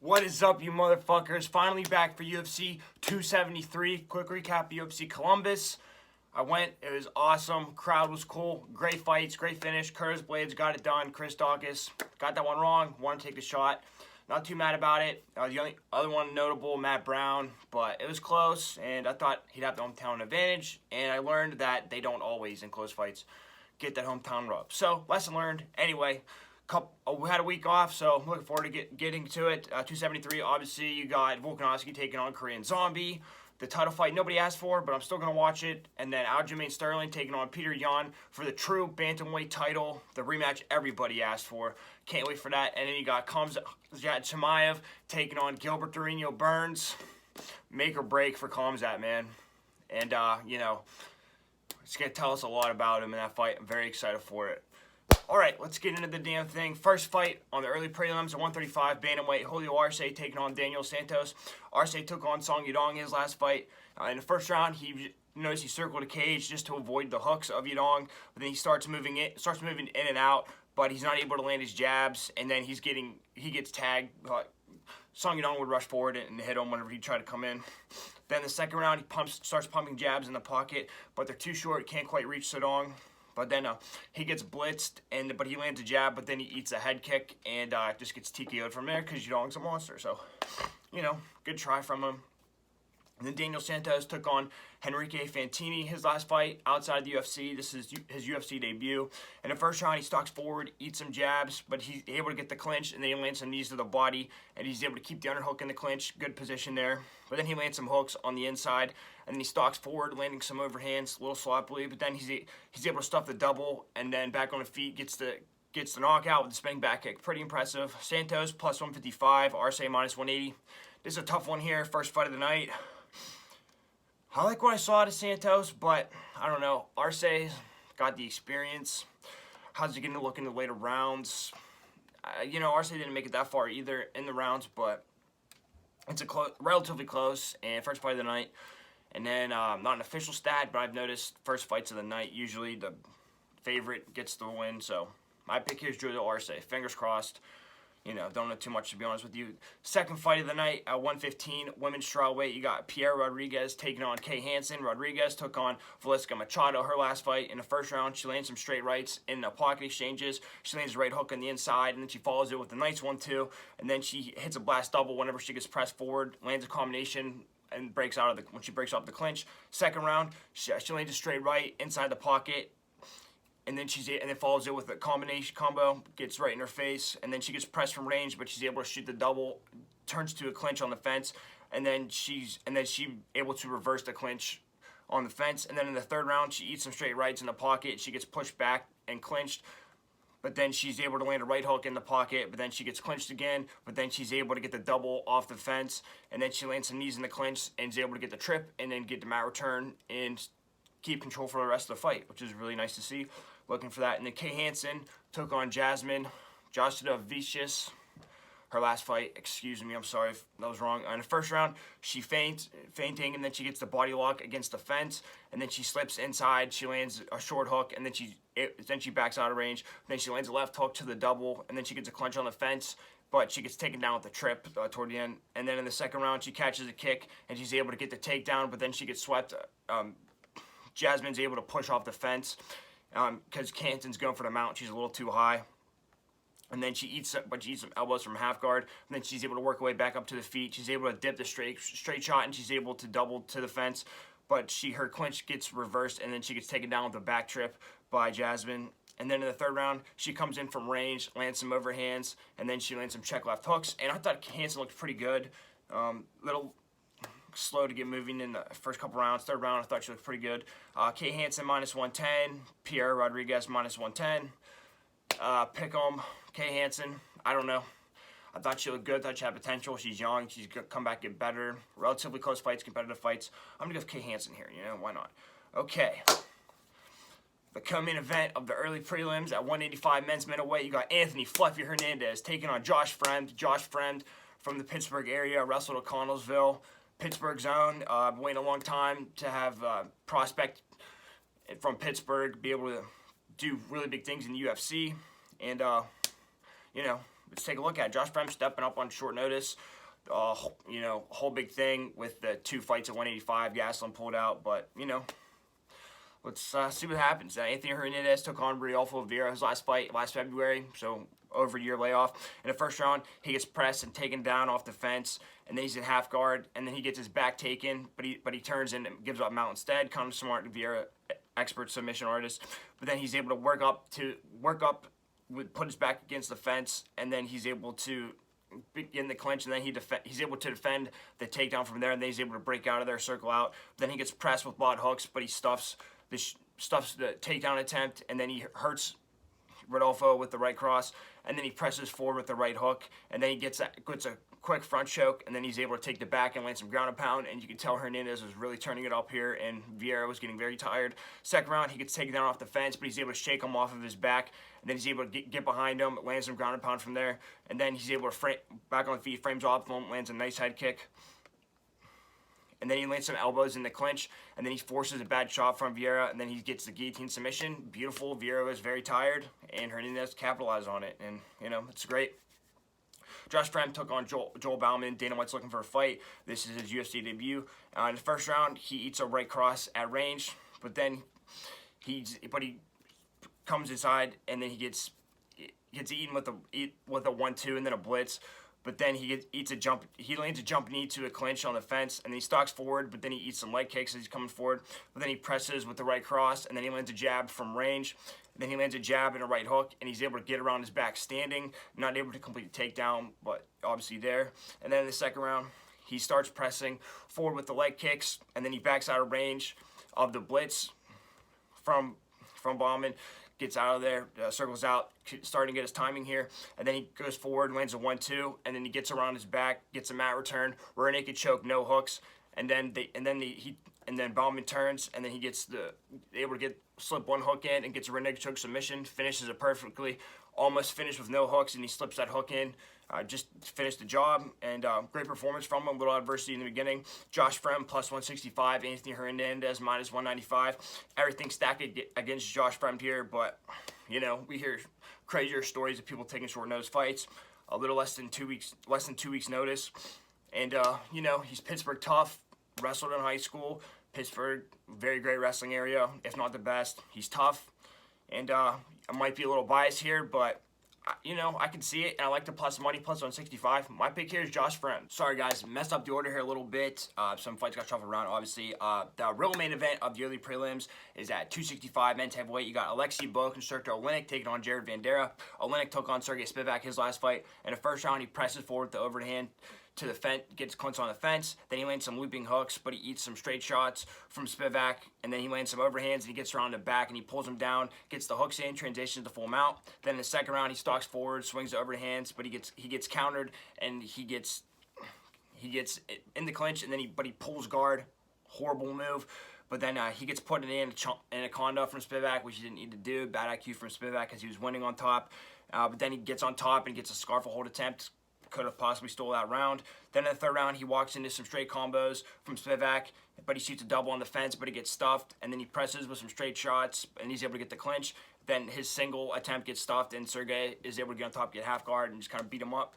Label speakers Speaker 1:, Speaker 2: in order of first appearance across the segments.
Speaker 1: What is up, you motherfuckers? Finally back for UFC 273. Quick recap, UFC Columbus. I went, it was awesome. Crowd was cool. Great fights, great finish. Curtis Blades got it done. Chris Dawkins got that one wrong. Wanted to take the shot. Not too mad about it. The only other one notable, Matt Brown, but it was close, and I thought he'd have the hometown advantage, and I learned that they don't always, in close fights, get that hometown rub. So, lesson learned. Anyway, we had a week off, so I'm looking forward to getting to it. 273, obviously, you got Volkanovski taking on Korean Zombie. The title fight nobody asked for, but I'm still going to watch it. And then Aljamain Sterling taking on Peter Yan for the true bantamweight title, the rematch everybody asked for. Can't wait for that. And then you got Khamzat Chimaev taking on Gilbert Burns. Make or break for Khamzat, man. And, it's going to tell us a lot about him in that fight. I'm very excited for it. All right, let's get into the damn thing. First fight on the early prelims, at 135 bantamweight, Julio Arce taking on Daniel Santos. Arce took on Song Yadong in his last fight. In the first round, he circled a cage just to avoid the hooks of Yadong, but then he starts moving in and out, but he's not able to land his jabs, and then he gets tagged. Song Yadong would rush forward and hit him whenever he tried to come in. Then the second round, he starts pumping jabs in the pocket, but they're too short, can't quite reach Yadong. But then he gets blitzed, but he lands a jab, but then he eats a head kick and just gets TKO'd from there because Yadong's a monster. So, good try from him. And then Daniel Santos took on Henrique Fantini, his last fight outside the UFC. This is his UFC debut. In the first round, he stalks forward, eats some jabs, but he's able to get the clinch, and then he lands some knees to the body, and he's able to keep the underhook in the clinch. Good position there. But then he lands some hooks on the inside, and then he stalks forward, landing some overhands, a little sloppily, but then he's able to stuff the double, and then back on the feet, gets the knockout with the spinning back kick. Pretty impressive. Santos plus 155, Arce minus 180. This is a tough one here, first fight of the night. I like what I saw out of Santos, but I don't know. Arce's got the experience. How's he going to look in the later rounds? Arce didn't make it that far either in the rounds, but it's relatively close, and first fight of the night. And then, not an official stat, but I've noticed first fights of the night, usually the favorite gets the win. So my pick here is Julio Arce. Fingers crossed. Don't know too much, to be honest with you. Second fight of the night at 115, women's strawweight. You got Pierre Rodriguez taking on Kay Hansen. Rodriguez took on Velisca Machado, her last fight. In the first round, she lands some straight rights in the pocket exchanges. She lands a right hook on the inside, and then she follows it with a nice 1-2. And then she hits a blast double whenever she gets pressed forward, lands a combination, and breaks out when she breaks off the clinch. Second round, she lands a straight right inside the pocket. And then follows it with a combo, gets right in her face, and then she gets pressed from range, but she's able to shoot the double, turns to a clinch on the fence, and then she's able to reverse the clinch on the fence. And then in the third round, she eats some straight rights in the pocket. She gets pushed back and clinched, but then she's able to land a right hook in the pocket, but then she gets clinched again, but then she's able to get the double off the fence, and then she lands some knees in the clinch and is able to get the trip and then get the mat return and keep control for the rest of the fight, which is really nice to see. Looking for that. And then Kay Hansen took on Jasmine Jasudavicius. Her last fight, excuse me, I'm sorry if that was wrong. In the first round, she fainting, and then she gets the body lock against the fence, and then she slips inside. She lands a short hook, and then she backs out of range. Then she lands a left hook to the double, and then she gets a clinch on the fence, but she gets taken down with the trip toward the end. And then in the second round, she catches a kick, and she's able to get the takedown, but then she gets swept. Jasmine's able to push off the fence because Hansen's going for the mount. She's a little too high. And then she eats some elbows from half guard. And then she's able to work her way back up to the feet. She's able to dip the straight shot, and she's able to double to the fence. But her clinch gets reversed, and then she gets taken down with a back trip by Jasmine. And then in the third round, she comes in from range, lands some overhands, and then she lands some check left hooks. And I thought Hansen looked pretty good. Little slow to get moving in the first couple rounds. Third round, I thought she looked pretty good. Kay Hansen minus 110. Pierre Rodriguez minus 110. Pick 'em. Kay Hansen, I don't know. I thought she looked good. I thought she had potential. She's young. She's going to come back, get better. Relatively close fights, competitive fights. I'm going to go with Kay Hansen here. Why not? Okay. The co-main event of the early prelims at 185 men's middleweight. You got Anthony Fluffy Hernandez taking on Josh Fremd. Josh Fremd from the Pittsburgh area, wrestled at Connellsville. Pittsburgh zone. Been waiting a long time to have prospect from Pittsburgh be able to do really big things in the UFC. And, let's take a look at it. Josh Brem stepping up on short notice. You know, whole big thing with the 2 fights at 185. Gastelum pulled out, but, you know, let's see what happens. Anthony Hernandez took on Raquel Vieira's last fight last February, so over a year layoff. In the first round, he gets pressed and taken down off the fence, and then he's in half guard, and then he gets his back taken, but he turns in and gives up mount instead. Kind of smart Vieira, expert submission artist. But then he's able to work up, put his back against the fence, and then he's able to in the clinch, and then he's able to defend the takedown from there, and then he's able to break out of there, circle out. Then he gets pressed with bot hooks, but he stuffs the takedown attempt, and then he hurts Rodolfo with the right cross, and then he presses forward with the right hook, and then he gets a quick front choke, and then he's able to take the back and land some ground and pound, and you can tell Hernandez was really turning it up here, and Vieira was getting very tired. Second round, he gets taken down off the fence, but he's able to shake him off of his back, and then he's able to get behind him, land some ground and pound from there, and then he's able to back on the feet, frames off him, lands a nice head kick. And then he lands some elbows in the clinch, and then he forces a bad shot from Vieira, and then he gets the guillotine submission. Beautiful. Vieira was very tired, and Hernandez capitalized on it, and, you know, it's great. Josh Brem took on Joel Bauman. Dana White's looking for a fight. This is his UFC debut. In the first round, he eats a right cross at range, but then he comes inside, and then he gets eaten with a 1-2 and then a blitz. But then he lands a jump knee to a clinch on the fence, and then he stalks forward, but then he eats some leg kicks as he's coming forward. But then he presses with the right cross, and then he lands a jab from range. And then he lands a jab and a right hook, and he's able to get around his back standing, not able to complete the takedown, but obviously there. And then in the second round, he starts pressing forward with the leg kicks, and then he backs out of range of the blitz from Bauman. Gets out of there, circles out, starting to get his timing here, and then he goes forward, lands a 1-2, and then he gets around his back, gets a mat return, rear naked choke, no hooks, and then Bauman turns, and then he gets able to slip one hook in and gets a rear naked choke submission, finishes it perfectly, almost finished with no hooks, and he slips that hook in. Just finished the job, and great performance from him. A little adversity in the beginning. Josh Brem plus 165, Anthony Hernandez minus 195. Everything stacked against Josh Brem here, but you know, we hear crazier stories of people taking short notice fights. A little less than 2 weeks notice, and you know, he's Pittsburgh tough. Wrestled in high school. Pittsburgh, very great wrestling area, if not the best. He's tough, and I might be a little biased here, but you know, I can see it, and I like the plus money, plus 165. My pick here is Josh Brem. Sorry, guys, messed up the order here a little bit. Some fights got shuffled around, obviously. The real main event of the early prelims is at 265 men's heavyweight. You got Alexei Bokonstrictor Oleinik taking on Jared Vanderaa. Oleinik took on Sergey Spivak his last fight. In the first round, he presses forward with the overhand to the fence, gets clinch on the fence, then he lands some looping hooks, but he eats some straight shots from Spivak, and then he lands some overhands, and he gets around the back, and he pulls him down, gets the hooks in, transitions to full mount. Then in the second round, he stalks forward, swings the overhands, but he gets countered, and he gets in the clinch, and then he pulls guard, horrible move. But then he gets put in an anaconda from Spivak, which he didn't need to do. Bad IQ from Spivak because he was winning on top. But then he gets on top and gets a scarf hold attempt. Could have possibly stole that round. Then in the third round, he walks into some straight combos from Spivak, but he shoots a double on the fence, but he gets stuffed, and then he presses with some straight shots, and he's able to get the clinch. Then his single attempt gets stuffed, and Sergey is able to get on top, get half guard, and just kind of beat him up.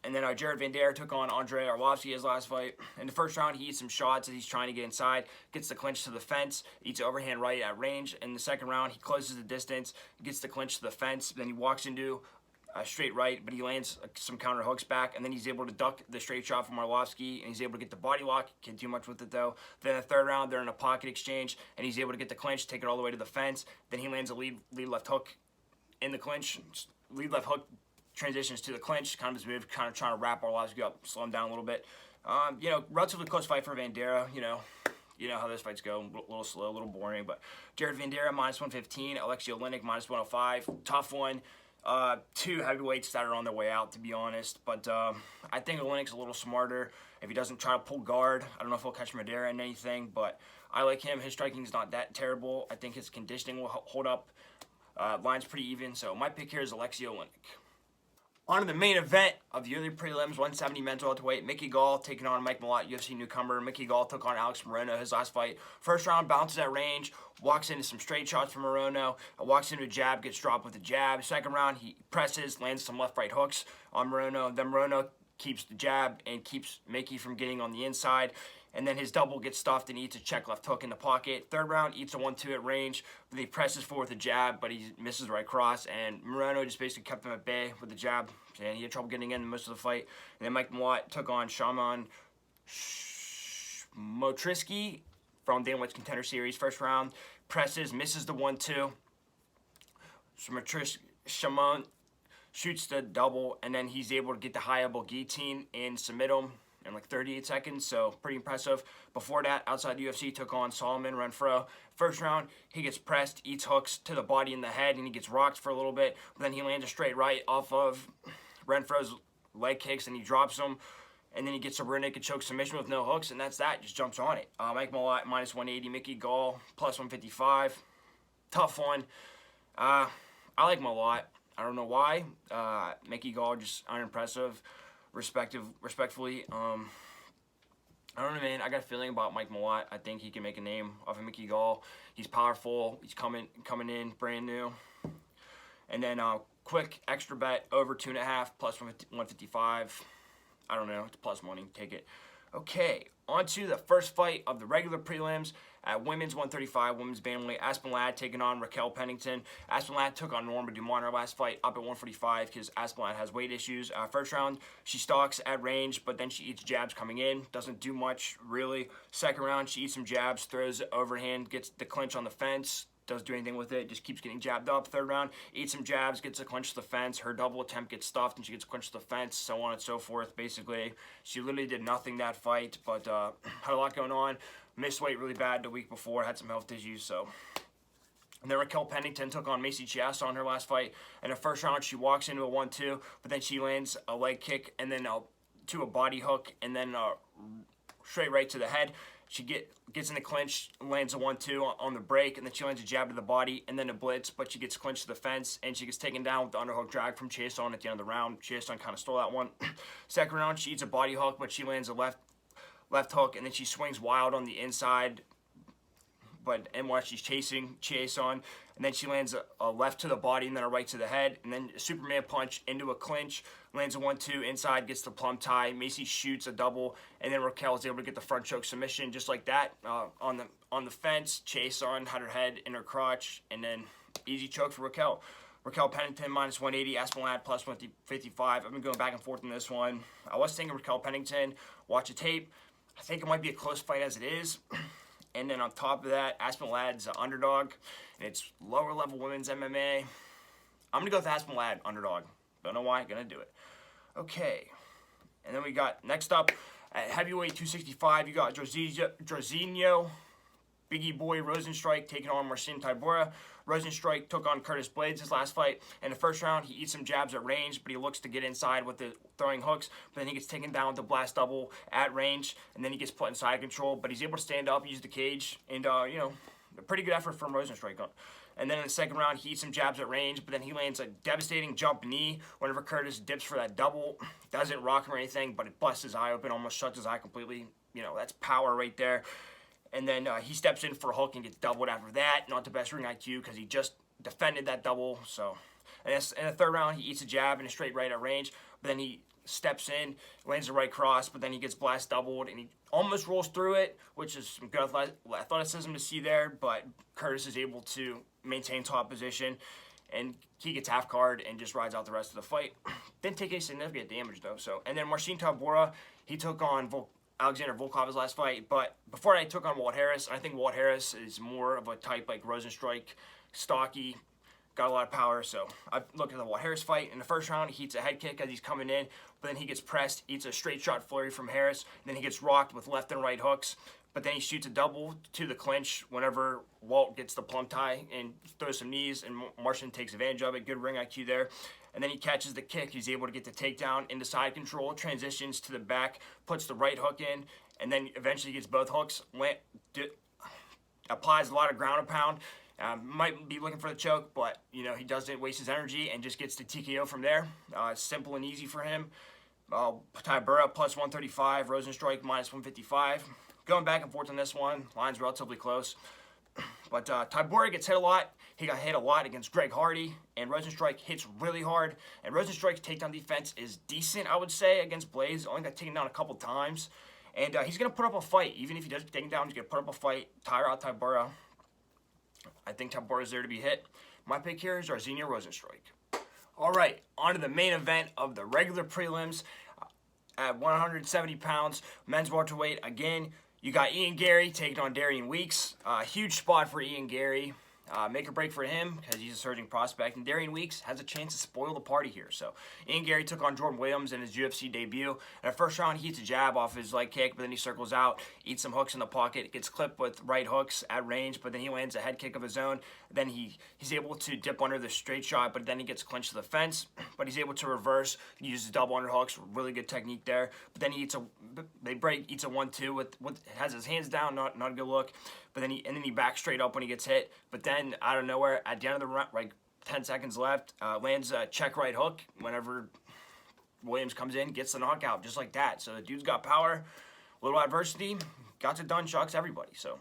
Speaker 1: And then Jared Vanderaa took on Andrei Arlovsky his last fight. In the first round, he eats some shots as he's trying to get inside, gets the clinch to the fence, eats overhand right at range. In the second round, he closes the distance, gets the clinch to the fence, then he walks into straight right, but he lands some counter hooks back, and then he's able to duck the straight shot from Arlovsky, and he's able to get the body lock. Can't do much with it, though. Then in the third round, they're in a pocket exchange, and he's able to get the clinch, take it all the way to the fence. Then he lands a lead left hook in the clinch. Lead left hook transitions to the clinch, kind of his move, kind of trying to wrap Arlovsky up, slow him down a little bit. You know, relatively close fight for Vanderaa, you know how those fights go, a little slow, a little boring, but Jared Vanderaa minus 115, Alexei Oleinik minus 105, tough one. Two heavyweights that are on their way out, to be honest, but I think Oleinik's a little smarter. If he doesn't try to pull guard, I don't know if he'll catch Madeira in anything, but I like him. His striking's not that terrible. I think his conditioning will hold up. Line's pretty even, so my pick here is Alexei Oleinik. On to the main event of the early prelims, 170 men's welterweight. Mickey Gall taking on Mike Malott, UFC newcomer. Mickey Gall took on Alex Morono his last fight. First round, bounces at range, walks into some straight shots from Morono, walks into a jab, gets dropped with a jab. Second round, he presses, lands some left-right hooks on Morono. Then Morono keeps the jab and keeps Mickey from getting on the inside. And then his double gets stuffed and eats a check left hook in the pocket. Third round, eats a 1-2 at range. Then he presses forward with a jab, but he misses the right cross. And Morono just basically kept him at bay with the jab. And he had trouble getting in most of the fight. And then Mike Malott took on Shaman Motriski from Dana White's Contender Series. First round, presses, misses the 1-2. Shaman shoots the double, and then he's able to get the high elbow guillotine and submit him in like 38 seconds, so pretty impressive. Before that, outside the UFC, took on Solomon Renfro. First round, he gets pressed, eats hooks to the body and the head, and he gets rocked for a little bit. But then he lands a straight right off of Renfro's leg kicks, and he drops him. And then he gets a rear naked choke submission with no hooks, and that's that. Just jumps on it. Mike Malott, minus 180. Mickey Gall, plus 155. Tough one. I like Malott. I don't know why. Mickey Gall, just unimpressive. Respectfully, I don't know, man. I got a feeling about Mike Malott. I think he can make a name off of Mickey Gall. He's powerful. He's coming in brand new. And then quick extra bet over 2.5 plus 155. I don't know. It's plus money. Take it. Okay, on to the first fight of the regular prelims at women's 135, women's bantamweight. Aspen Ladd taking on Raquel Pennington. Aspen Ladd took on Norma Dumont in her last fight up at 145 because Aspen Ladd has weight issues. First round, she stalks at range, but then she eats jabs coming in. Doesn't do much, really. Second round, she eats some jabs, throws overhand, gets the clinch on the fence. Doesn't do anything with it, just keeps getting jabbed up. Third round, eats some jabs, gets a clinch to the fence. Her double attempt gets stuffed, and she gets clinched to the fence, so on and so forth. Basically, she literally did nothing that fight, but had a lot going on. Missed weight really bad the week before, had some health issues, so. And then Raquel Pennington took on Macy Chiassa on her last fight. In the first round, she walks into a 1-2, but then she lands a leg kick, and then to a body hook, and then straight right to the head. She gets in the clinch, lands a 1-2 on the break, and then she lands a jab to the body, and then a blitz, but she gets clinched to the fence, and she gets taken down with the underhook drag from Chiasson at the end of the round. Chiasson kind of stole that one. Second round, she eats a body hook, but she lands a left hook, and then she swings wild on the inside, and while she's chasing Chiasson, and then she lands a left to the body and then a right to the head, and then a Superman punch into a clinch, lands a 1-2 inside, gets the plum tie. Macy shoots a double, and then Raquel is able to get the front choke submission just like that on the fence. Chiasson had her head in her crotch, and then easy choke for Raquel. Raquel Pennington minus 180, Aspen Ladd plus 155. I've been going back and forth in this one. I was thinking Raquel Pennington. Watch a tape. I think it might be a close fight as it is. And then on top of that, Aspen Ladd's an underdog, and it's lower level women's MMA. I'm gonna go with Aspen Ladd underdog. Don't know why. Gonna do it. Okay, and then we got next up at heavyweight 265. You got Jorginho, Biggie Boy Rosenstrike taking on Marcin Tabora. Rosenstrike took on Curtis Blades his last fight. In the first round, he eats some jabs at range, but he looks to get inside with the throwing hooks. But then he gets taken down with the blast double at range, and then he gets put in side control. But he's able to stand up, use the cage, and a pretty good effort from Rosenstrike. And then in the second round, he eats some jabs at range, but then he lands a devastating jump knee whenever Curtis dips for that double. Doesn't rock him or anything, but it busts his eye open, almost shuts his eye completely. That's power right there. And then he steps in for a hook and gets doubled after that. Not the best ring IQ because he just defended that double. So, and in the third round, he eats a jab and a straight right at range. But then he steps in, lands the right cross, but then he gets blast doubled and he almost rolls through it, which is some good athleticism to see there. But Curtis is able to maintain top position, and he gets half card and just rides out the rest of the fight. Didn't take any significant damage though. So, and then Marcin Tabora, he took on Alexander Volkov's last fight, but before I took on Walt Harris, I think Walt Harris is more of a type like Rosenstrike, stocky, got a lot of power. So I look at the Walt Harris fight. In the first round, he eats a head kick as he's coming in, but then he gets pressed, eats a straight shot flurry from Harris, and then he gets rocked with left and right hooks. But then he shoots a double to the clinch whenever Walt gets the plum tie and throws some knees, and Marcin takes advantage of it. Good ring IQ there. And then he catches the kick. He's able to get the takedown into side control, transitions to the back, puts the right hook in, and then eventually gets both hooks, applies a lot of ground and pound, Might be looking for the choke, but, you know, he doesn't waste his energy and just gets the TKO from there. Simple and easy for him. Burra plus 135, Rosenstrike minus 155. Going back and forth on this one. Line's relatively close. But Tabora gets hit a lot. He got hit a lot against Greg Hardy, and Rosenstrike hits really hard. And Rosenstrike's takedown defense is decent, I would say, against Blaze. Only got taken down a couple times. And he's going to put up a fight. Even if he doesn't take him down, he's going to put up a fight, tire out Tabora. I think Tabora's there to be hit. My pick here is Jairzinho Rosenstrike. All right, on to the main event of the regular prelims. At 170 pounds, men's welterweight. Again, you got Ian Gary taking on Darian Weeks. Huge spot for Ian Gary. Make or break for him because he's a surging prospect. And Darian Weeks has a chance to spoil the party here. So Ian Gary took on Jordan Williams in his UFC debut. In the first round, he hits a jab off his leg kick, but then he circles out, eats some hooks in the pocket, gets clipped with right hooks at range, but then he lands a head kick of his own. Then he's able to dip under the straight shot, but then he gets clinched to the fence. But he's able to reverse, uses double underhooks, really good technique there. But then he eats a 1-2 with has his hands down, not a good look. But then he backs straight up when he gets hit. But then out of nowhere, at the end of the round, like 10 seconds left, lands a check right hook whenever Williams comes in, gets the knockout just like that. So the dude's got power, little adversity, got it done, shocks everybody. So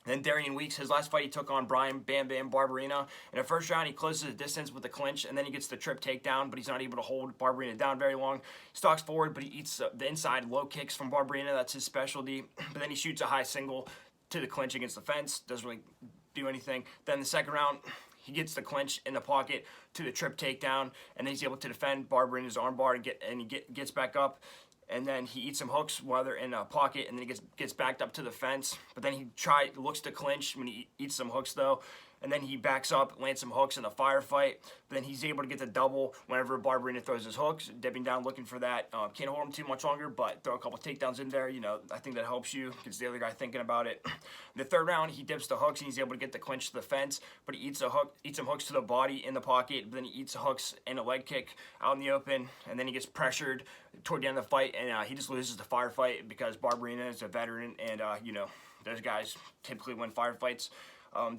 Speaker 1: then Darian Weeks, his last fight, he took on Brian Bam Bam Barberena. In the first round, he closes the distance with a clinch, and then he gets the trip takedown, but he's not able to hold Barberena down very long. He stalks forward, but he eats the inside low kicks from Barberena. That's his specialty. But then he shoots a high single to the clinch against the fence. Doesn't really do anything. Then the second round, he gets the clinch in the pocket to the trip takedown, and then he's able to defend Barberena's armbar and he gets back up. And then he eats some hooks while they're in a pocket, and then he gets backed up to the fence. But then he looks to clinch when he eats some hooks, though. And then he backs up, lands some hooks in the firefight. But then he's able to get the double whenever Barberena throws his hooks, dipping down, looking for that. Can't hold him too much longer, but throw a couple takedowns in there. You know, I think that helps you. Gets the other guy thinking about it. The third round, he dips the hooks, and he's able to get the clinch to the fence. But he eats some hooks to the body in the pocket. But then he eats the hooks and a leg kick out in the open. And then he gets pressured toward the end of the fight, and he just loses the firefight because Barberena is a veteran, and, you know, those guys typically win firefights.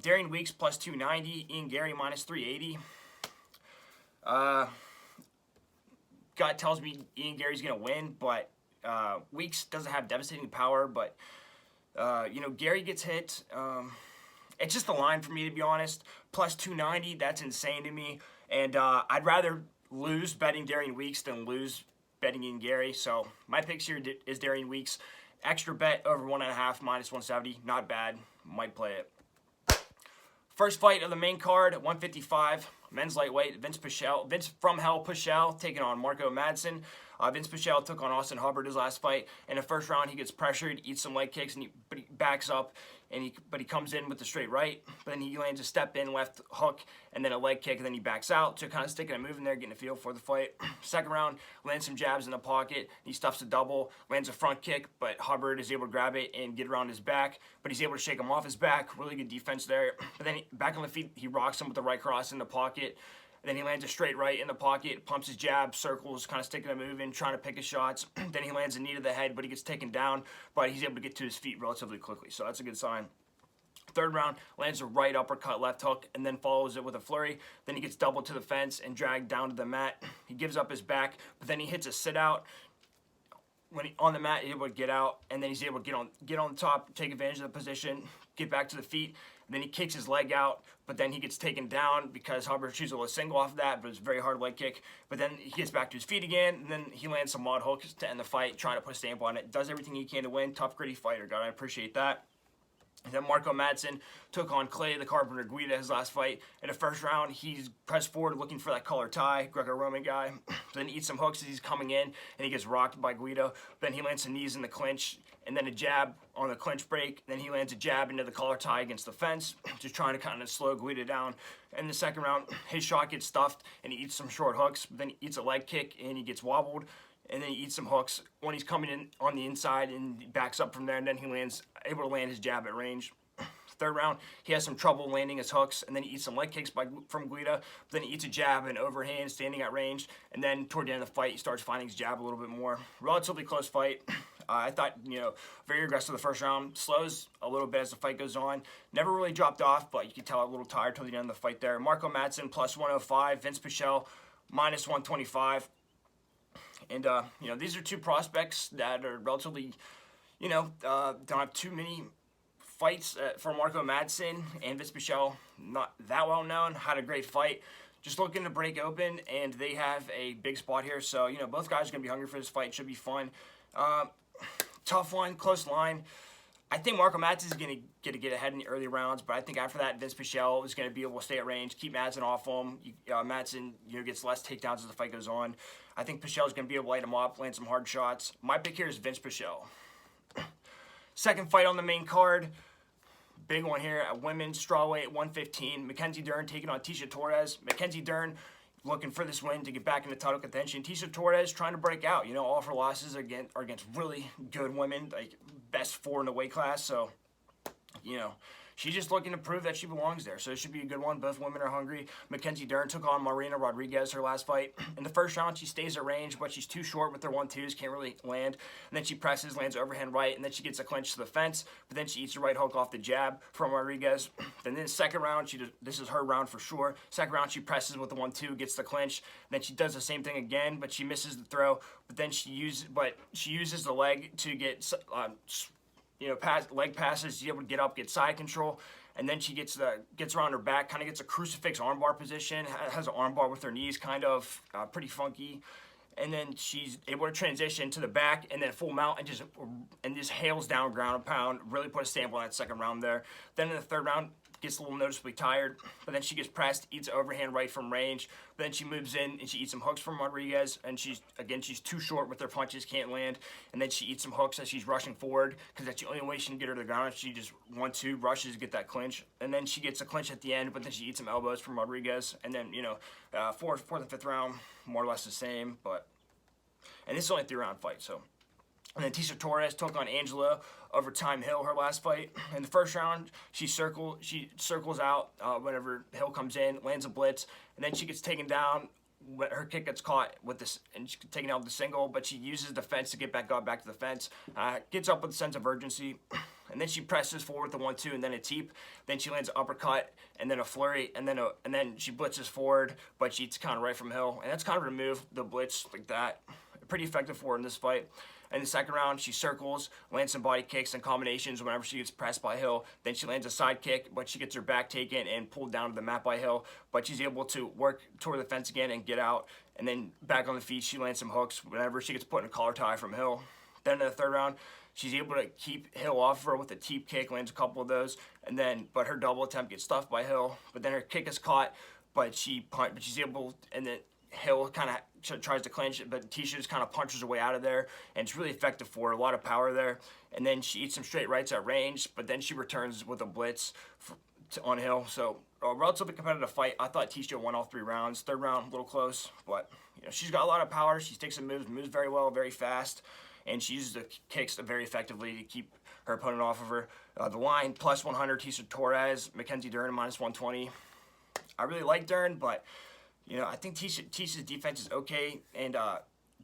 Speaker 1: Darian Weeks plus 290, Ian Gary minus 380. God tells me Ian Gary's going to win, but Weeks doesn't have devastating power, but, you know, Gary gets hit. It's just the line for me, to be honest. Plus 290, that's insane to me. And I'd rather lose betting Darian Weeks than lose betting Ian Gary. So my picks here is Darian Weeks. Extra bet over 1.5 minus 170. Not bad. Might play it. First fight of the main card, 155, men's lightweight, Vince from Hell Pichel taking on Marco Madsen. Vince Pichel took on Austin Hubbard his last fight. In the first round, he gets pressured, eats some leg kicks, but he backs up, but he comes in with the straight right. But then he lands a step-in left hook and then a leg kick, and then he backs out. So kind of sticking and moving there, getting a feel for the fight. Second round, lands some jabs in the pocket. He stuffs a double, lands a front kick, but Hubbard is able to grab it and get around his back. But he's able to shake him off his back. Really good defense there. But then back on the feet, he rocks him with the right cross in the pocket. Then he lands a straight right in the pocket, pumps his jab, circles, kind of sticking and moving, trying to pick his shots. Then he lands a knee to the head, but he gets taken down. But he's able to get to his feet relatively quickly, so that's a good sign. Third round, lands a right uppercut, left hook, and then follows it with a flurry. Then he gets doubled to the fence and dragged down to the mat. He gives up his back, but then he hits a sit-out. When on the mat, he's able to get out, and then he's able to get on the top, take advantage of the position, get back to the feet. And then he kicks his leg out, but then he gets taken down because Hubbard shoots a single off of that, but it's a very hard leg kick. But then he gets back to his feet again, and then he lands some mod hooks to end the fight, trying to put a stamp on it. Does everything he can to win. Tough, gritty fighter, God, I appreciate that. And then Marco Madsen took on Clay the Carpenter Guida his last fight. In the first round, he's pressed forward looking for that collar tie, Greco-Roman guy. Then he eats some hooks as he's coming in, and he gets rocked by Guida. Then he lands some knees in the clinch, and then a jab on the clinch break. Then he lands a jab into the collar tie against the fence, just trying to kind of slow Guida down. In the second round, his shot gets stuffed, and he eats some short hooks. Then he eats a leg kick, and he gets wobbled. And then he eats some hooks when he's coming in on the inside and backs up from there, and then he able to land his jab at range. Third round, he has some trouble landing his hooks, and then he eats some leg kicks from Guida. Then he eats a jab and overhand, standing at range, and then toward the end of the fight, he starts finding his jab a little bit more. Relatively close fight. I thought, very aggressive the first round. Slows a little bit as the fight goes on. Never really dropped off, but you can tell a little tired till the end of the fight there. Marco Madsen plus 105. Vince Pichel minus 125. And, these are two prospects that are relatively, don't have too many fights for Marco Madsen, and Vince Pichel, not that well known, had a great fight. Just looking to break open, and they have a big spot here. So, both guys are going to be hungry for this fight. Should be fun. Tough one, close line. I think Marco Madsen is going to get ahead in the early rounds, but I think after that, Vince Pichel is going to be able to stay at range, keep Madsen off him. Madsen, gets less takedowns as the fight goes on. I think Pichel is going to be able to light him up, land some hard shots. My pick here is Vince Pichel. Second fight on the main card. Big one here at women's strawweight 115. Mackenzie Dern taking on Tecia Torres. Mackenzie Dern looking for this win to get back into title contention. Tecia Torres trying to break out. All of her losses are against really good women, like best 4 in the weight class. So, she's just looking to prove that she belongs there. So it should be a good one. Both women are hungry. Mackenzie Dern took on Marina Rodriguez her last fight. In the first round, she stays at range, but she's too short with her 1-2s, can't really land. And then she presses, lands overhand right, and then she gets a clinch to the fence. But then she eats a right hook off the jab from Rodriguez. Then in the second round, this is her round for sure. Second round, she presses with the 1-2, gets the clinch. Then she does the same thing again, but she misses the throw. But then she uses the leg to get leg passes. She's able to get up, get side control, and then she gets around her back, kind of gets a crucifix armbar position, has an armbar with her knees, kind of pretty funky, and then she's able to transition to the back and then full mount and just hails down ground and pound. Really put a stamp on that second round there. Then in the third round, gets a little noticeably tired, but then she gets pressed, eats overhand right from range, but then she moves in and she eats some hooks from Rodriguez, and she's too short with her punches, can't land, and then she eats some hooks as she's rushing forward, because that's the only way she can get her to the ground. She just 1-2 rushes to get that clinch, and then she gets a clinch at the end, but then she eats some elbows from Rodriguez, and then, fourth and fifth round, more or less the same, and this is only a 3-round fight, so. And then Tecia Torres took on Angela Overtime Hill her last fight. In the first round, she circles out whenever Hill comes in, lands a blitz, and then she gets taken down. Her kick gets caught with this, and she's taken out with the single, but she uses the fence to get back to the fence. Gets up with a sense of urgency, and then she presses forward with the 1-2, and then a teep. Then she lands an uppercut, and then a flurry, and then she blitzes forward, but she eats kind of right from Hill, and that's kind of removed the blitz like that. Pretty effective for her in this fight. In the second round, she circles, lands some body kicks and combinations whenever she gets pressed by Hill. Then she lands a side kick, but she gets her back taken and pulled down to the mat by Hill. But she's able to work toward the fence again and get out. And then back on the feet, she lands some hooks whenever she gets put in a collar tie from Hill. Then in the third round, she's able to keep Hill off of her with a teep kick, lands a couple of those. But her double attempt gets stuffed by Hill. But then her kick is caught, but she's able, and then Hill kind of tries to clinch it, but Tecia just kind of punches her way out of there, and it's really effective for her. A lot of power there, and then she eats some straight rights at range, but then she returns with a blitz on Hill. So a relatively competitive fight. I thought Tecia won all 3 rounds. Third round, a little close, but she's got a lot of power. She takes some moves very well, very fast, and she uses the kicks very effectively to keep her opponent off of her. The line, plus 100, Tecia Torres, Mackenzie Dern, minus 120. I really like Dern, but I think Ticia's defense is okay, and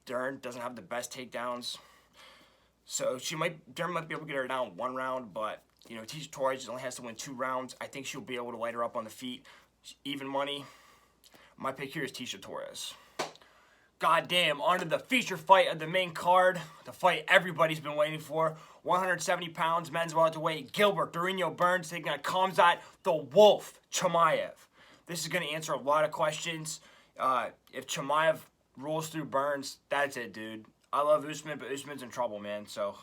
Speaker 1: Dern doesn't have the best takedowns. So Dern might be able to get her down 1 round, but Tecia Torres only has to win 2 rounds. I think she'll be able to light her up on the feet. Even money. My pick here is Tecia Torres. Goddamn, on to the feature fight of the main card. The fight everybody's been waiting for. 170 pounds, men's welterweight. Gilbert Burns taking on Khamzat the Wolf Chimaev. This is going to answer a lot of questions. If Chimaev rolls through Burns, that's it, dude. I love Usman, but Usman's in trouble, man. So,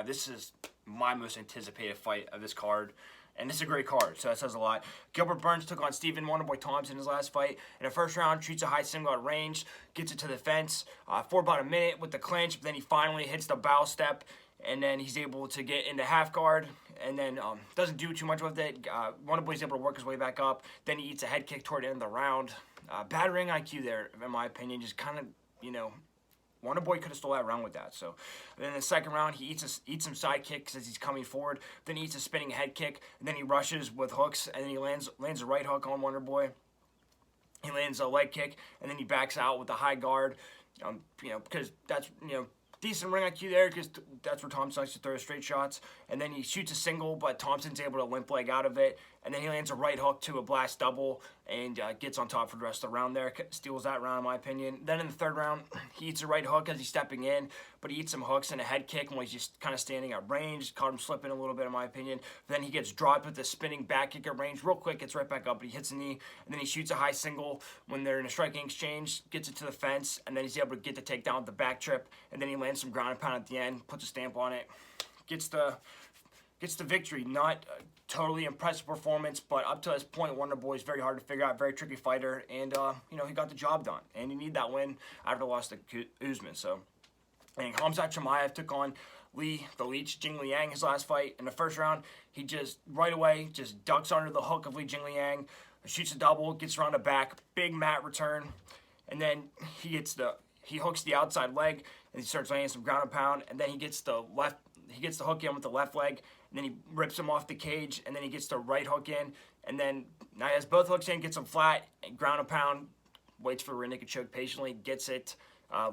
Speaker 1: this is my most anticipated fight of this card. And this is a great card, so that says a lot. Gilbert Burns took on Stephen Wonderboy Thompson in his last fight. In the first round, treats a high single at range, gets it to the fence for about a minute with the clinch, but then he finally hits the bow step, and then he's able to get into half guard, and then doesn't do too much with it. Wonderboy's able to work his way back up. Then he eats a head kick toward the end of the round. Bad ring IQ there, in my opinion. Just kind of, Wonderboy could have stole that round with that. So then in the second round, he eats some side kicks as he's coming forward. Then he eats a spinning head kick, and then he rushes with hooks, and then he lands a right hook on Wonderboy. He lands a leg kick, and then he backs out with a high guard. Because that's decent ring IQ there because that's where Thompson likes to throw straight shots. And then he shoots a single, but Thompson's able to limp leg out of it. And then he lands a right hook to a blast double and gets on top for the rest of the round there. Steals that round, in my opinion. Then in the third round, he eats a right hook as he's stepping in, but he eats some hooks and a head kick when he's just kind of standing at range. Caught him slipping a little bit, in my opinion. Then he gets dropped with the spinning back kick at range. Real quick, gets right back up, but he hits a knee. And then he shoots a high single when they're in a striking exchange, gets it to the fence, and then he's able to get the takedown with the back trip. And then he lands some ground and pound at the end, puts a stamp on it, gets the victory. Not a totally impressive performance, but up to this point, Wonder Boy is very hard to figure out, very tricky fighter, and he got the job done. And he needed that win after the loss to Usman. So, and Khamzat Chimaev took on the Leech Jingliang his last fight. In the first round, he just right away just ducks under the hook of Li Jingliang, shoots a double, gets around the back, big mat return, and then he hooks the outside leg and he starts landing some ground and pound, and then he gets the hook in with the left leg, and then he rips him off the cage, and then he gets the right hook in, and then now he has both hooks in, gets him flat, and ground and pound, waits for the rear naked choke patiently, gets it.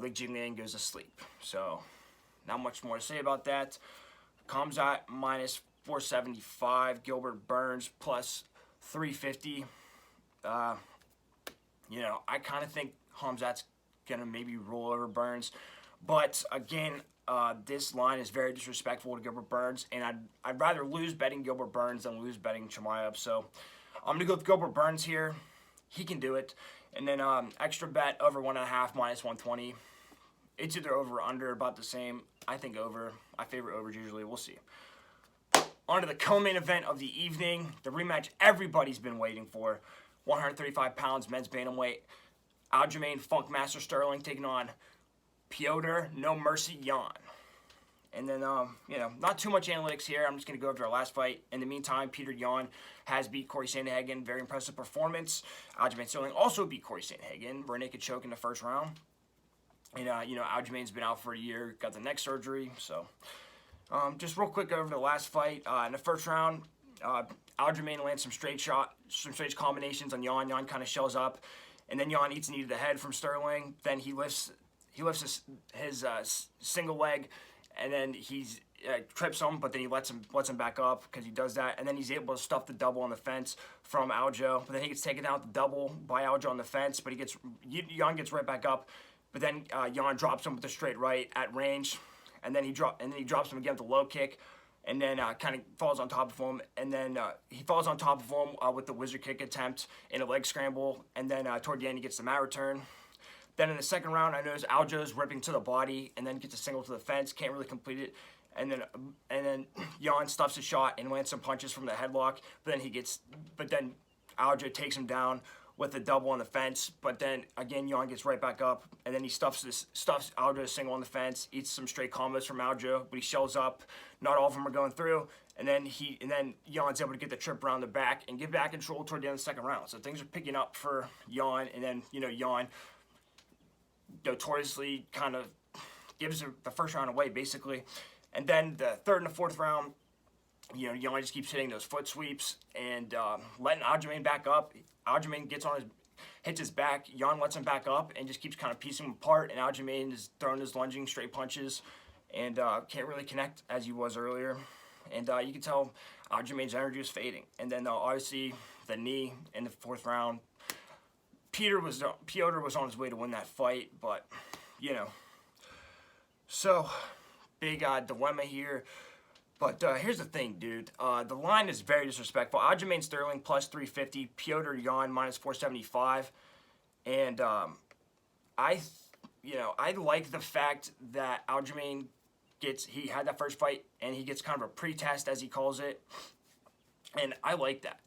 Speaker 1: Li Jingliang goes to sleep. So, not much more to say about that. Khamzat minus 475, Gilbert Burns plus 350. I kind of think Khamzat's gonna maybe roll over Burns, but again, this line is very disrespectful to Gilbert Burns, and I'd rather lose betting Gilbert Burns than lose betting Chimaev. So I'm gonna go with Gilbert Burns here. He can do it. And then extra bet over 1.5 minus 120. It's either over or under, about the same. I think over. I favor overs usually. We'll see. On to the co-main event of the evening, the rematch everybody's been waiting for. 135 pounds, men's bantamweight. Aljamain Funkmaster Sterling taking on Piotr No Mercy Jan. And then, not too much analytics here. I'm just going to go over our last fight. In the meantime, Peter Yan has beat Corey Sandhagen. Very impressive performance. Aljamain Sterling also beat Corey Sandhagen. Rear naked choke in the first round. And, Aljamain's been out for a year. Got the neck surgery. So, just real quick over the last fight. In the first round, Aljamain lands some straight combinations on Yan. Yan kind of shells up. And then Yan eats a knee to the head from Sterling. Then he lifts his single leg, and then he's trips him, but then he lets him back up because he does that, and then he's able to stuff the double on the fence from Aljo. But then he gets taken out the double by Aljo on the fence, but Yan gets right back up, but then Yan drops him with a straight right at range, and then he drops him again with a low kick, and then kind of falls on top of him, and then he falls on top of him with the wizard kick attempt in a leg scramble, and then toward the end he gets the mat return. Then in the second round, I noticed Aljo's ripping to the body and then gets a single to the fence, can't really complete it. And then Yan stuffs a shot and lands some punches from the headlock. But then Aljo takes him down with a double on the fence. But then again, Yan gets right back up, and then he stuffs Aljo's single on the fence, eats some straight combos from Aljo, but he shells up. Not all of them are going through. And then Yan's able to get the trip around the back and get back control toward the end of the second round. So things are picking up for Yan, and then Yan notoriously kind of gives the first round away, basically. And then the third and the fourth round, Yan just keeps hitting those foot sweeps and letting Aljamain back up. Aljamain hits his back. Yan lets him back up and just keeps kind of piecing him apart. And Aljamain is throwing his lunging straight punches and can't really connect as he was earlier. And you can tell Aljamain's energy is fading. And then obviously the knee in the fourth round. Piotr was on his way to win that fight, but, So, big dilemma here. But here's the thing, dude. The line is very disrespectful. Aljamain Sterling plus 350, Piotr Yan minus 475. And I like the fact that Aljamain he had that first fight, and he gets kind of a pre-test, as he calls it. And I like that.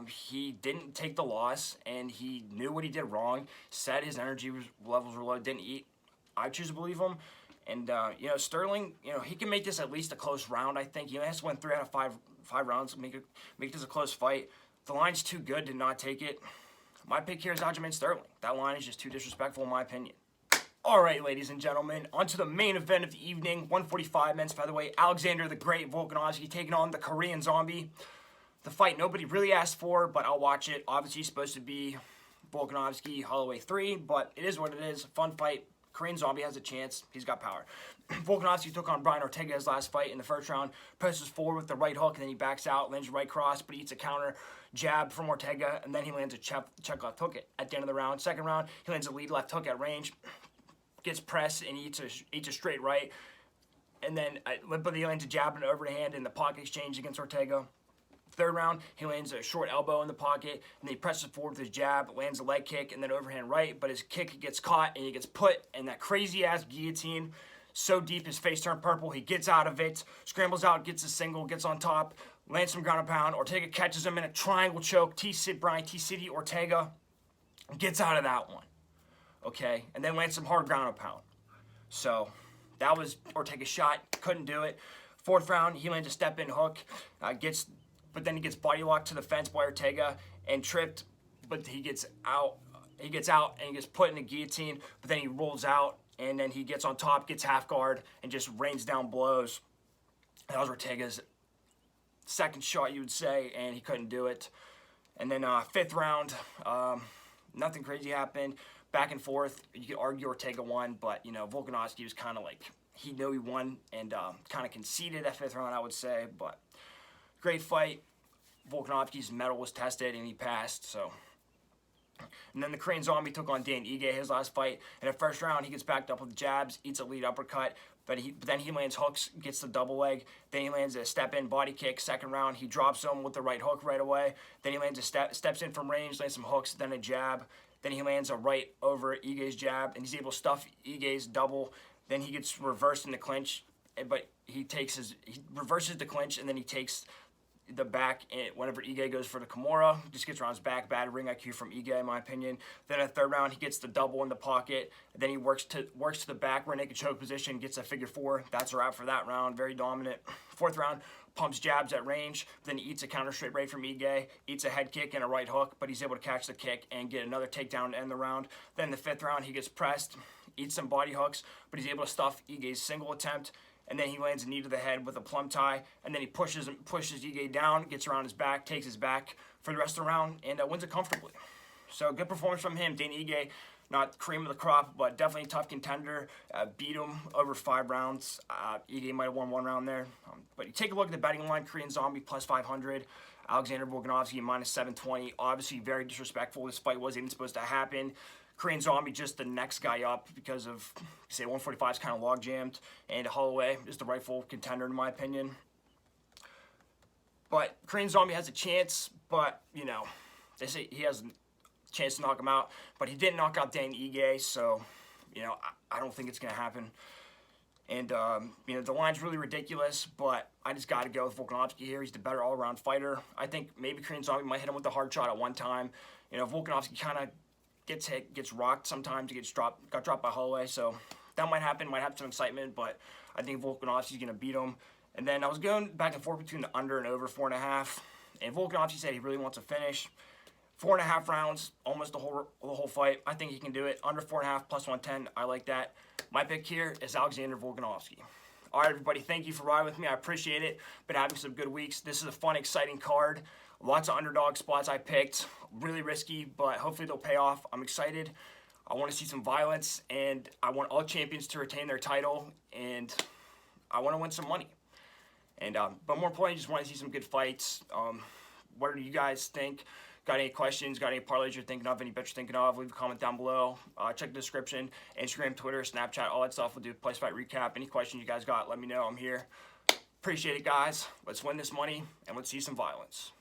Speaker 1: He didn't take the loss, and he knew what he did wrong, said his energy levels were low, didn't eat. I choose to believe him. And, Sterling, he can make this at least a close round, I think. He has to win 3 out of 5 rounds, make this a close fight. The line's too good to not take it. My pick here is Aljamain Sterling. That line is just too disrespectful in my opinion. All right, ladies and gentlemen, on to the main event of the evening, 145 men's featherweight. Alexander the Great Volkanovski taking on the Korean Zombie. The fight nobody really asked for, but I'll watch it. Obviously, it's supposed to be Volkanovski Holloway 3, but it is what it is. Fun fight. Korean Zombie has a chance. He's got power. Volkanovski took on Brian Ortega his last fight in the first round. Presses forward with the right hook, and then he backs out, lands a right cross, but he eats a counter jab from Ortega, and then he lands a check left hook at the end of the round. Second round, he lands a lead left hook at range, gets pressed, and eats a straight right. And then but he lands a jab and overhand in the pocket exchange against Ortega. Third round, he lands a short elbow in the pocket, and then he presses forward with his jab, lands a leg kick, and then overhand right, but his kick gets caught, and he gets put in that crazy-ass guillotine so deep his face turned purple. He gets out of it, scrambles out, gets a single, gets on top, lands some ground and pound. Ortega catches him in a triangle choke. Brian T-City Ortega gets out of that one, okay? And then lands some hard ground and pound. So that was Ortega's shot. Couldn't do it. Fourth round, he lands a step-in hook, but then he gets body locked to the fence by Ortega and tripped, but he gets out. He gets out and he gets put in a guillotine, but then he rolls out, and then he gets on top, gets half guard, and just rains down blows. That was Ortega's second shot, you would say, and he couldn't do it. And then fifth round, nothing crazy happened. Back and forth. You could argue Ortega won, but, Volkanovski was kind of like, he knew he won and kind of conceded that fifth round, I would say. But great fight. Volkanovski's mettle was tested, and he passed, so. And then the Korean Zombie took on Dan Ige his last fight. In the first round, he gets backed up with jabs, eats a lead uppercut, but then he lands hooks, gets the double leg. Then he lands a step-in body kick. Second round, he drops him with the right hook right away. Then he lands steps in from range, lands some hooks, then a jab. Then he lands a right over Ige's jab, and he's able to stuff Ige's double. Then he gets reversed in the clinch, but he reverses the clinch, and then he takes the back whenever Ige goes for the Kimura. Just gets around his back. Bad ring IQ from Ige, in my opinion. Then in the third round, he gets the double in the pocket. Then he works to the back, rear naked choke position, gets a figure four. That's a wrap for that round. Very dominant. Fourth round, pumps jabs at range. Then he eats a counter straight right from Ige, eats a head kick and a right hook, but he's able to catch the kick and get another takedown to end the round. Then in the fifth round, he gets pressed, eats some body hooks, but he's able to stuff Ige's single attempt. And then he lands a knee to the head with a plum tie, and then he pushes Ige down, gets around his back, takes his back for the rest of the round, and wins it comfortably. So good performance from him. Dan Ige, not cream of the crop, but definitely a tough contender. Beat him over 5 rounds. Ige might have won 1 round there. But you take a look at the betting line, Korean Zombie plus 500. Alexander Volkanovski minus 720. Obviously very disrespectful. This fight wasn't even supposed to happen. Korean Zombie just the next guy up because of, say, 145 is kind of log jammed, and Holloway is the rightful contender in my opinion. But Korean Zombie has a chance, but, they say he has a chance to knock him out, but he didn't knock out Dan Ige, so, I don't think it's going to happen. And, the line's really ridiculous, but I just got to go with Volkanovski here. He's the better all-around fighter. I think maybe Korean Zombie might hit him with the hard shot at one time. Volkanovski kind of gets hit, gets rocked sometimes. He got dropped by Holloway, so that might happen. Might have some excitement, but I think Volkanovski's going to beat him. And then I was going back and forth between the under and over 4.5, and Volkanovski said he really wants to finish. 4.5 rounds, almost the whole fight. I think he can do it. Under 4.5 plus 110, I like that. My pick here is Alexander Volkanovski. All right, everybody, thank you for riding with me. I appreciate it. Been having some good weeks. This is a fun, exciting card. Lots of underdog spots I picked. Really risky, but hopefully they'll pay off. I'm excited. I want to see some violence, and I want all champions to retain their title, and I want to win some money. And but more importantly, I just want to see some good fights. What do you guys think? Got any questions? Got any parlays you're thinking of? Any bets you're thinking of? Leave a comment down below. Check the description. Instagram, Twitter, Snapchat, all that stuff. We'll do a place fight recap. Any questions you guys got, let me know. I'm here. Appreciate it, guys. Let's win this money, and let's see some violence.